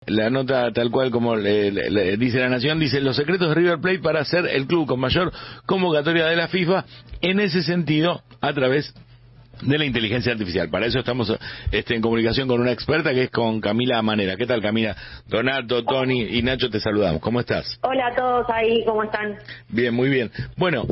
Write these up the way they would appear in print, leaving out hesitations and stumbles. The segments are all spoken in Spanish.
la nota tal cual como le dice La Nación, dice los secretos de River Plate para ser el club con mayor convocatoria de la FIFA, en ese sentido, a través de la inteligencia artificial. Para eso estamos en comunicación con una experta que es con Camila Manera. ¿Qué tal, Camila? Donato, Tony y Nacho te saludamos. ¿Cómo estás? Hola a todos ahí, ¿cómo están? Bien, muy bien. Bueno,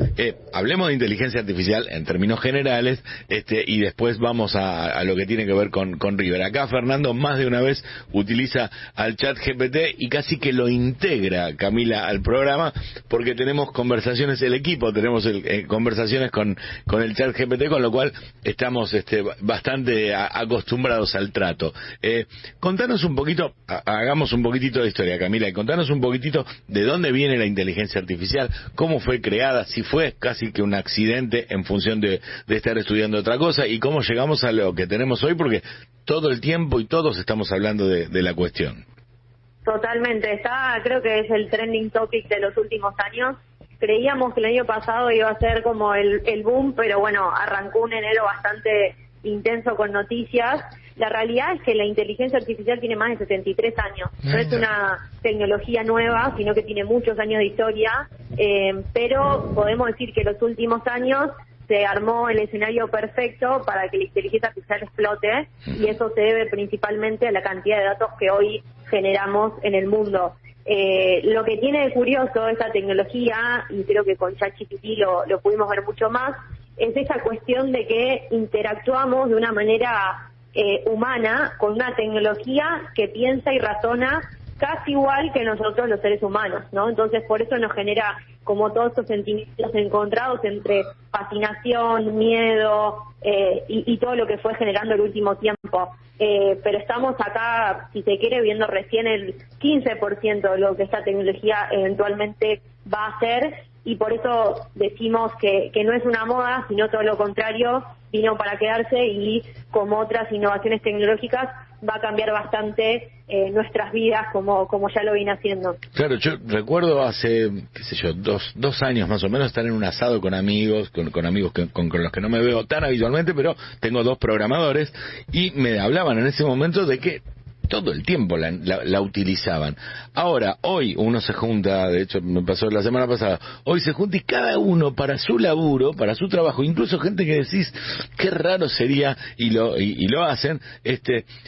hablemos de inteligencia artificial en términos generales, y después vamos a lo que tiene que ver con River. Acá Fernando más de una vez utiliza al chat GPT y casi que lo integra, Camila, al programa, porque tenemos conversaciones, el equipo tenemos conversaciones con el chat GPT, con lo cual estamos bastante acostumbrados al trato. Contanos un poquito, hagamos un poquitito de historia, Camila, y contanos un poquitito de dónde viene la inteligencia artificial, cómo fue creada, si fue casi que un accidente en función de estar estudiando otra cosa, y cómo llegamos a lo que tenemos hoy, porque todo el tiempo y todos estamos hablando de la cuestión. Totalmente, creo que es el trending topic de los últimos años. Creíamos que el año pasado iba a ser como el boom, pero bueno, arrancó un enero bastante intenso con noticias. La realidad es que la inteligencia artificial tiene más de 73 años. No es una tecnología nueva, sino que tiene muchos años de historia, pero podemos decir que en los últimos años se armó el escenario perfecto para que la inteligencia artificial explote, y eso se debe principalmente a la cantidad de datos que hoy generamos en el mundo. Lo que tiene de curioso esta tecnología, y creo que con ChatGPT lo pudimos ver mucho más, es esa cuestión de que interactuamos de una manera humana con una tecnología que piensa y razona casi igual que nosotros los seres humanos, ¿no? Entonces por eso nos genera como todos estos sentimientos encontrados entre fascinación, miedo y todo lo que fue generando el último tiempo. Pero estamos acá, si se quiere, viendo recién el 15% de lo que esta tecnología eventualmente va a hacer, y por eso decimos que no es una moda, sino todo lo contrario, vino para quedarse, y como otras innovaciones tecnológicas va a cambiar bastante nuestras vidas como ya lo viene haciendo. Claro, yo recuerdo hace, dos años más o menos, estar en un asado con amigos, con amigos con los que no me veo tan habitualmente, pero tengo dos programadores, y me hablaban en ese momento de que todo el tiempo la utilizaban. Ahora, hoy uno se junta, de hecho me pasó la semana pasada, hoy se junta y cada uno para su laburo, para su trabajo, incluso gente que decís qué raro sería, y lo hacen,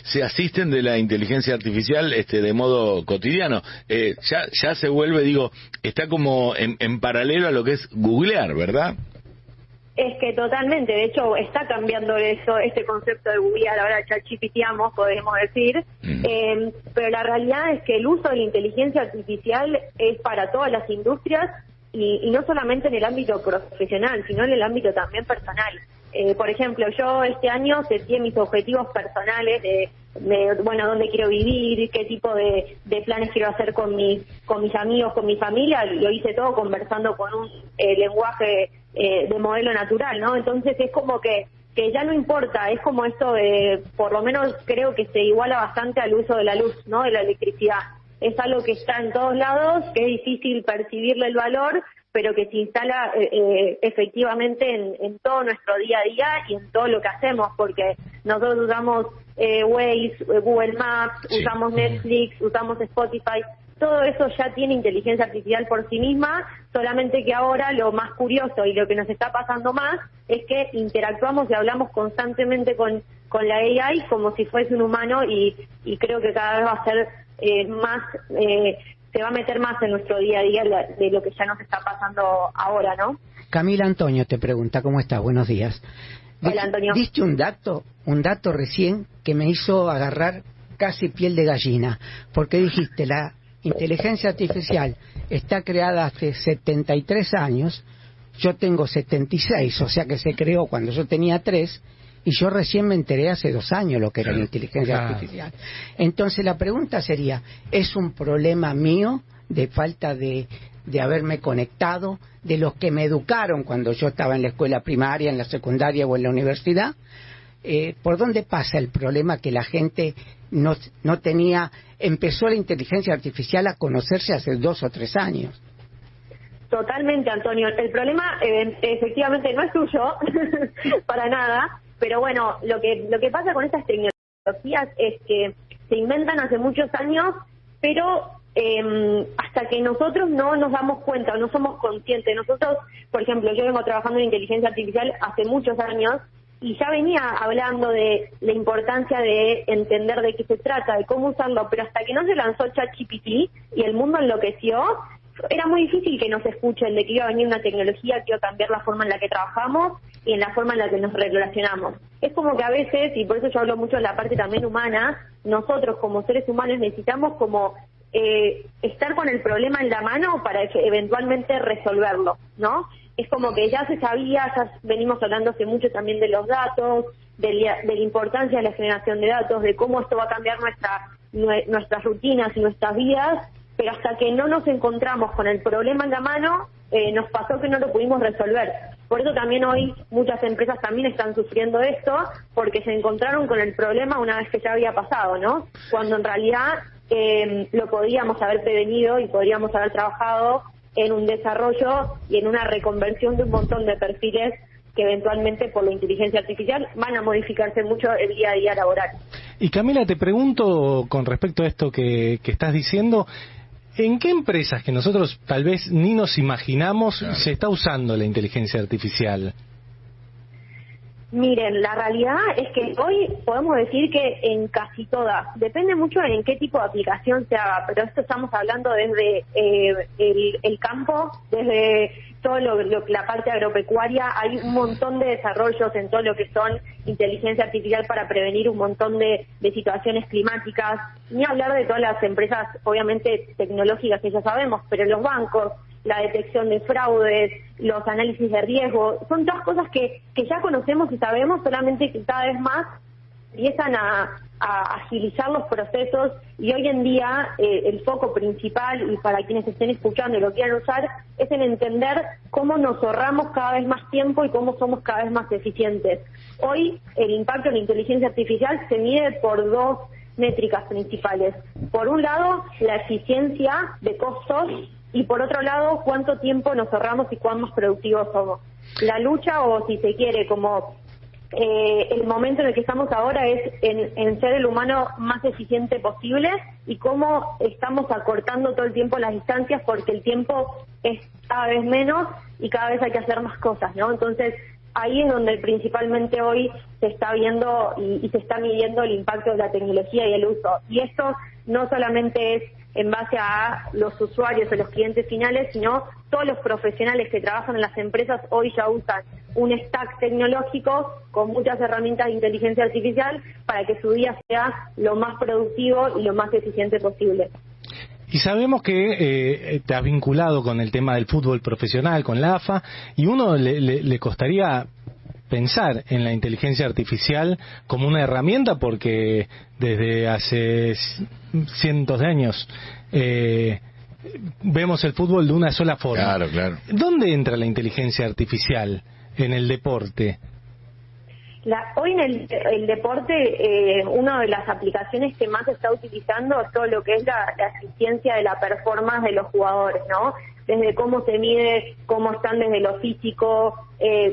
se asisten de la inteligencia artificial de modo cotidiano. Ya se vuelve, está como en paralelo a lo que es googlear, ¿verdad? Es que totalmente, de hecho está cambiando este concepto de googlear, ahora ChatGPTamos, podemos decir, pero la realidad es que el uso de la inteligencia artificial es para todas las industrias, y no solamente en el ámbito profesional, sino en el ámbito también personal. Por ejemplo, yo este año seteé mis objetivos personales de dónde quiero vivir, qué tipo de planes quiero hacer con mis amigos, con mi familia, y lo hice todo conversando con un lenguaje de modelo natural, ¿no? Entonces es como que ya no importa, es como esto de, por lo menos creo que se iguala bastante al uso de la luz, ¿no? De la electricidad. Es algo que está en todos lados, que es difícil percibirle el valor, pero que se instala efectivamente en todo nuestro día a día y en todo lo que hacemos, porque nosotros usamos Waze, Google Maps, usamos Netflix, usamos Spotify. Todo eso ya tiene inteligencia artificial por sí misma, solamente que ahora lo más curioso y lo que nos está pasando más es que interactuamos y hablamos constantemente con la AI como si fuese un humano, y creo que cada vez va a ser más, se va a meter más en nuestro día a día de lo que ya nos está pasando ahora, ¿no? Camila Antonio te pregunta, ¿cómo estás? Buenos días. Hola, Antonio. Diste un dato recién que me hizo agarrar casi piel de gallina, porque dijiste la inteligencia artificial está creada hace 73 años, yo tengo 76, o sea que se creó cuando yo tenía 3, y yo recién me enteré hace 2 años lo que era la inteligencia artificial. Entonces la pregunta sería, ¿es un problema mío de falta de haberme conectado, de los que me educaron cuando yo estaba en la escuela primaria, en la secundaria o en la universidad? ¿Por dónde pasa el problema que la gente no tenía? Empezó la inteligencia artificial a conocerse hace 2 o 3 años. Totalmente, Antonio. El problema efectivamente no es tuyo, para nada, pero bueno, lo que pasa con estas tecnologías es que se inventan hace muchos años pero hasta que nosotros no nos damos cuenta o no somos conscientes. Nosotros, por ejemplo, yo vengo trabajando en inteligencia artificial hace muchos años y ya venía hablando de la importancia de entender de qué se trata, de cómo usarlo, pero hasta que no se lanzó ChatGPT y el mundo enloqueció, era muy difícil que nos escuchen de que iba a venir una tecnología que iba a cambiar la forma en la que trabajamos y en la forma en la que nos relacionamos. Es como que a veces, y por eso yo hablo mucho de la parte también humana, nosotros como seres humanos necesitamos como estar con el problema en la mano para eventualmente resolverlo, ¿no? Es como que ya se sabía, ya venimos hablando hace mucho también de los datos, de la importancia de la generación de datos, de cómo esto va a cambiar nuestras rutinas y nuestras vidas, pero hasta que no nos encontramos con el problema en la mano, nos pasó que no lo pudimos resolver. Por eso también hoy muchas empresas también están sufriendo esto, porque se encontraron con el problema una vez que ya había pasado, ¿no? Cuando en realidad lo podríamos haber prevenido y podríamos haber trabajado en un desarrollo y en una reconversión de un montón de perfiles que eventualmente por la inteligencia artificial van a modificarse mucho el día a día laboral. Y Camila, te pregunto con respecto a esto que estás diciendo, ¿en qué empresas que nosotros tal vez ni nos imaginamos se está usando la inteligencia artificial? Miren, la realidad es que hoy podemos decir que en casi todas, depende mucho en qué tipo de aplicación se haga, pero esto estamos hablando desde el campo, desde todo la parte agropecuaria, hay un montón de desarrollos en todo lo que son inteligencia artificial para prevenir un montón de situaciones climáticas, ni hablar de todas las empresas, obviamente tecnológicas que ya sabemos, pero los bancos, la detección de fraudes, los análisis de riesgo, son todas cosas que ya conocemos y sabemos, solamente que cada vez más empiezan a agilizar los procesos y hoy en día el foco principal, y para quienes estén escuchando y lo quieran usar, es en entender cómo nos ahorramos cada vez más tiempo y cómo somos cada vez más eficientes. Hoy el impacto de la inteligencia artificial se mide por dos métricas principales. Por un lado, la eficiencia de costos, y por otro lado, cuánto tiempo nos ahorramos y cuán más productivos somos. La lucha, o si se quiere, como el momento en el que estamos ahora, es en ser el humano más eficiente posible y cómo estamos acortando todo el tiempo las distancias, porque el tiempo es cada vez menos y cada vez hay que hacer más cosas, ¿no? Entonces, ahí es donde principalmente hoy se está viendo y se está midiendo el impacto de la tecnología y el uso. Y esto no solamente es en base a los usuarios o los clientes finales, sino todos los profesionales que trabajan en las empresas hoy ya usan un stack tecnológico con muchas herramientas de inteligencia artificial para que su día sea lo más productivo y lo más eficiente posible. Y sabemos que te has vinculado con el tema del fútbol profesional, con la AFA, y uno le costaría pensar en la inteligencia artificial como una herramienta, porque desde hace cientos de años vemos el fútbol de una sola forma. Claro, claro. ¿Dónde entra la inteligencia artificial en el deporte? Hoy en el deporte, una de las aplicaciones que más se está utilizando es todo lo que es la eficiencia de la performance de los jugadores, ¿no? Desde cómo se mide, cómo están desde lo físico,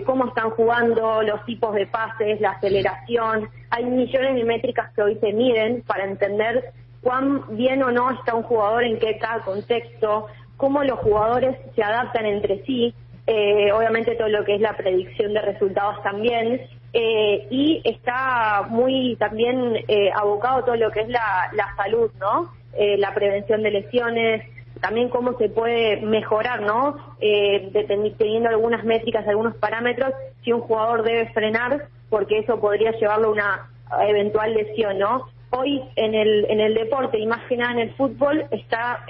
cómo están jugando, los tipos de pases, la aceleración. Hay millones de métricas que hoy se miden para entender cuán bien o no está un jugador en cada contexto, cómo los jugadores se adaptan entre sí, obviamente todo lo que es la predicción de resultados también, y está muy también abocado todo lo que es la salud, ¿no? La prevención de lesiones, también cómo se puede mejorar, ¿no? Teniendo algunas métricas, algunos parámetros, si un jugador debe frenar, porque eso podría llevarlo a una eventual lesión, ¿no? Hoy en el deporte, y más que nada en el fútbol, está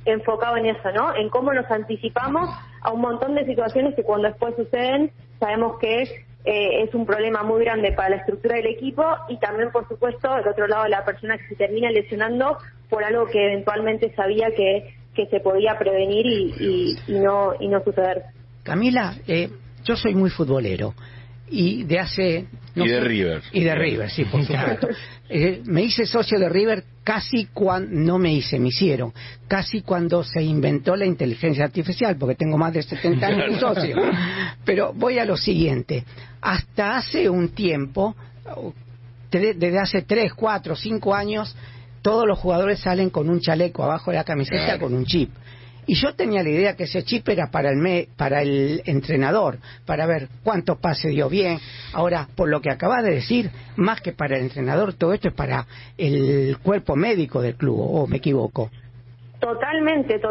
enfocado en eso, ¿no? En cómo nos anticipamos a un montón de situaciones que cuando después suceden, sabemos que es un problema muy grande para la estructura del equipo y también, por supuesto, del otro lado, la persona que se termina lesionando por algo que eventualmente sabía que se podía prevenir y no suceder. Camila, yo soy muy futbolero y de hace... No de River. Y de River, sí, por supuesto. Me hice socio de River me hicieron casi cuando se inventó la inteligencia artificial, porque tengo más de 70 años de socio. Pero voy a lo siguiente. Hasta hace un tiempo, desde hace 3, 4, 5 años, todos los jugadores salen con un chaleco abajo de la camiseta con un chip. Y yo tenía la idea que ese chip era para el entrenador, para ver cuántos pases dio bien. Ahora, por lo que acabas de decir, más que para el entrenador, todo esto es para el cuerpo médico del club, ¿o me equivoco? Totalmente.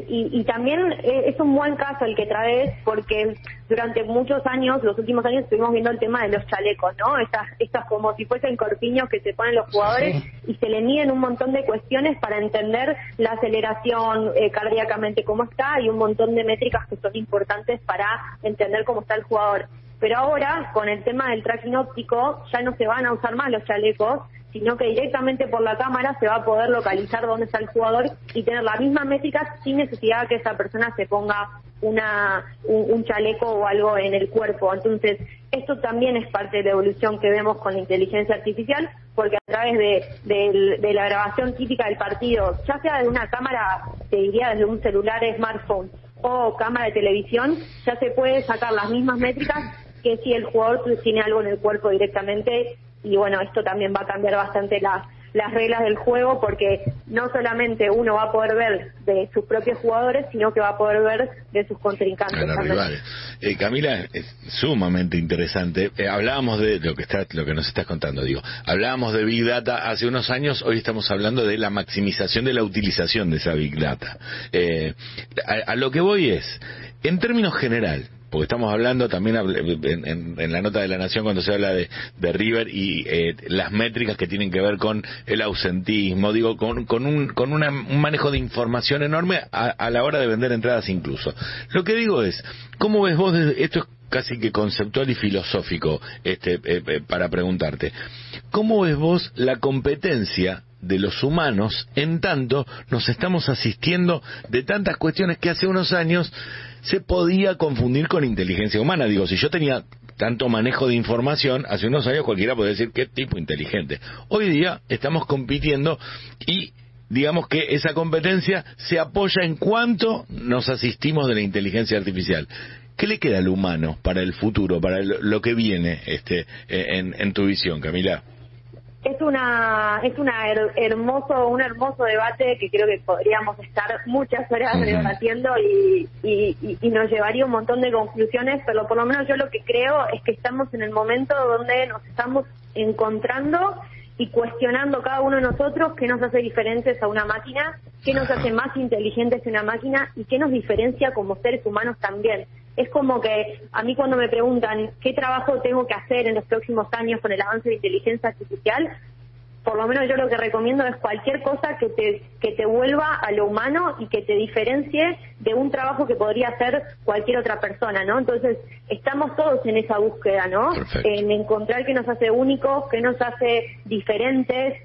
Y también es un buen caso el que traes, porque durante muchos años, los últimos años, estuvimos viendo el tema de los chalecos, ¿no? Estas como si fuesen corpiños que se ponen los jugadores, sí. Y se le miden un montón de cuestiones para entender la aceleración cardíacamente cómo está, y un montón de métricas que son importantes para entender cómo está el jugador. Pero ahora, con el tema del tracking óptico, ya no se van a usar más los chalecos, sino que directamente por la cámara se va a poder localizar dónde está el jugador y tener las mismas métricas sin necesidad de que esa persona se ponga un chaleco o algo en el cuerpo. Entonces, esto también es parte de la evolución que vemos con la inteligencia artificial, porque a través de la grabación típica del partido, ya sea de una cámara, te diría desde un celular, smartphone o cámara de televisión, ya se puede sacar las mismas métricas que si el jugador tiene algo en el cuerpo directamente. Y bueno, esto también va a cambiar bastante las reglas del juego, porque no solamente uno va a poder ver de sus propios jugadores, sino que va a poder ver de sus contrincantes. Camila, es sumamente interesante. Hablábamos de lo que nos estás contando, hablábamos de Big Data hace unos años, hoy estamos hablando de la maximización de la utilización de esa Big Data. A lo que voy es, en términos general, porque estamos hablando también en la nota de La Nación cuando se habla de River y las métricas que tienen que ver con el ausentismo, con un manejo de información enorme a la hora de vender entradas incluso. Lo que digo es, ¿cómo ves vos esto es casi que conceptual y filosófico para preguntarte? ¿Cómo ves vos la competencia de los humanos en tanto nos estamos asistiendo de tantas cuestiones que hace unos años se podía confundir con inteligencia humana? Si yo tenía tanto manejo de información, hace unos años cualquiera podía decir qué tipo inteligente. Hoy día estamos compitiendo y digamos que esa competencia se apoya en cuánto nos asistimos de la inteligencia artificial. ¿Qué le queda al humano para el futuro, para lo que viene en tu visión, Camila? Es un hermoso debate que creo que podríamos estar muchas horas debatiendo y nos llevaría un montón de conclusiones, pero por lo menos yo lo que creo es que estamos en el momento donde nos estamos encontrando y cuestionando cada uno de nosotros qué nos hace diferentes a una máquina, qué nos hace más inteligentes que una máquina y qué nos diferencia como seres humanos también. Es como que a mí cuando me preguntan qué trabajo tengo que hacer en los próximos años con el avance de inteligencia artificial, por lo menos yo lo que recomiendo es cualquier cosa que te vuelva a lo humano y que te diferencie de un trabajo que podría hacer cualquier otra persona, ¿no? Entonces, estamos todos en esa búsqueda, ¿no? Perfecto. En encontrar qué nos hace únicos, qué nos hace diferentes,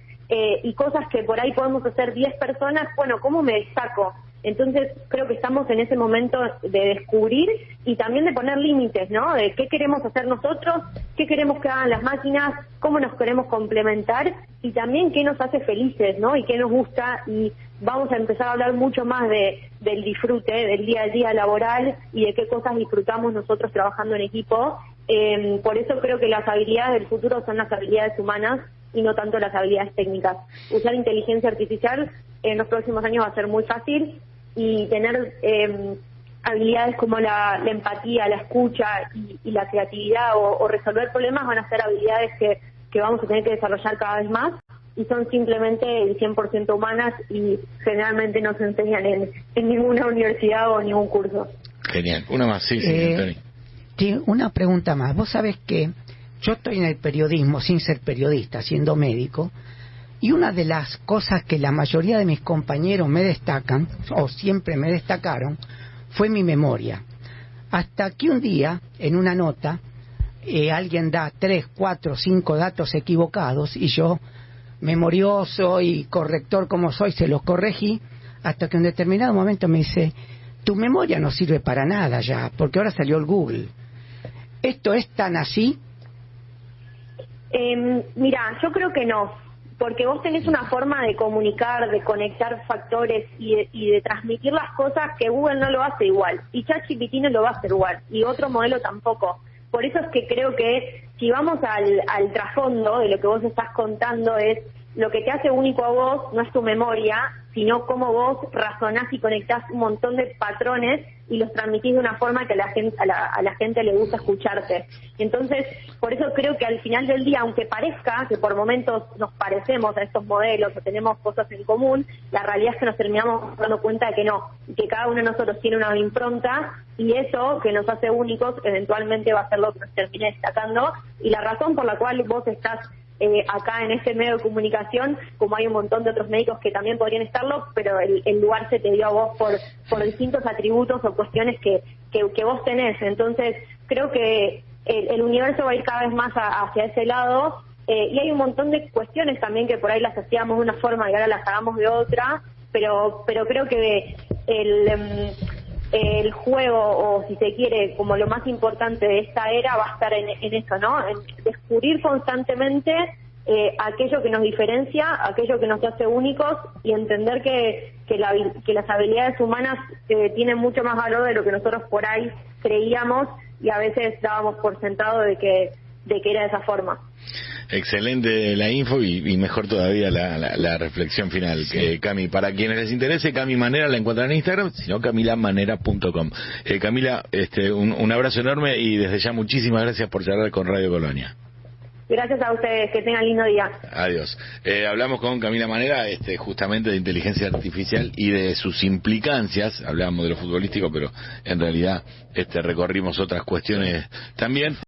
y cosas que por ahí podemos hacer 10 personas, bueno, ¿cómo me destaco? Entonces creo que estamos en ese momento de descubrir y también de poner límites, ¿no? De qué queremos hacer nosotros, qué queremos que hagan las máquinas, cómo nos queremos complementar y también qué nos hace felices, ¿no? Y qué nos gusta, y vamos a empezar a hablar mucho más del disfrute, del día a día laboral y de qué cosas disfrutamos nosotros trabajando en equipo. Por eso creo que las habilidades del futuro son las habilidades humanas y no tanto las habilidades técnicas. Usar inteligencia artificial en los próximos años va a ser muy fácil, y tener habilidades como la empatía, la escucha y la creatividad o resolver problemas van a ser habilidades que vamos a tener que desarrollar cada vez más, y son simplemente el 100% humanas y generalmente no se enseñan en ninguna universidad o ningún curso. Genial. Una más, sí, Tony. Sí, una pregunta más. Vos sabés que yo estoy en el periodismo sin ser periodista, siendo médico, y una de las cosas que la mayoría de mis compañeros me destacan, o siempre me destacaron, fue mi memoria. Hasta que un día, en una nota, alguien da 3, 4, 5 datos equivocados, y yo, memorioso y corrector como soy, se los corregí, hasta que en determinado momento me dice: tu memoria no sirve para nada ya, porque ahora salió el Google. ¿Esto es tan así? Mira, yo creo que no. Porque vos tenés una forma de comunicar, de conectar factores y de transmitir las cosas que Google no lo hace igual, y ChatGPT no lo va a hacer igual, y otro modelo tampoco. Por eso es que creo que si vamos al trasfondo de lo que vos estás contando, es lo que te hace único a vos no es tu memoria, sino cómo vos razonás y conectás un montón de patrones y los transmitís de una forma que a la gente le gusta escucharte. Entonces, por eso creo que al final del día, aunque parezca que por momentos nos parecemos a estos modelos o tenemos cosas en común, la realidad es que nos terminamos dando cuenta de que no, que cada uno de nosotros tiene una impronta y eso que nos hace únicos eventualmente va a ser lo que nos termine destacando. Y la razón por la cual vos estás acá en este medio de comunicación, como hay un montón de otros médicos que también podrían estarlo, pero el lugar se te dio a vos por distintos atributos o cuestiones que vos tenés. Entonces creo que el universo va a ir cada vez más hacia ese lado, y hay un montón de cuestiones también que por ahí las hacíamos de una forma y ahora las hagamos de otra, pero creo que el juego, o si se quiere, como lo más importante de esta era, va a estar en eso, ¿no? En descubrir constantemente aquello que nos diferencia, aquello que nos hace únicos y entender que las habilidades humanas tienen mucho más valor de lo que nosotros por ahí creíamos y a veces dábamos por sentado de que era de esa forma. Excelente la info y mejor todavía la reflexión final. Sí. Cami, para quienes les interese, Cami Manera la encuentran en Instagram, sino camilamanera.com. Camila, un abrazo enorme y desde ya muchísimas gracias por charlar con Radio Colonia. Gracias a ustedes, que tengan lindo día. Adiós. Hablamos con Camila Manera justamente de inteligencia artificial y de sus implicancias. Hablábamos de lo futbolístico, pero en realidad recorrimos otras cuestiones también.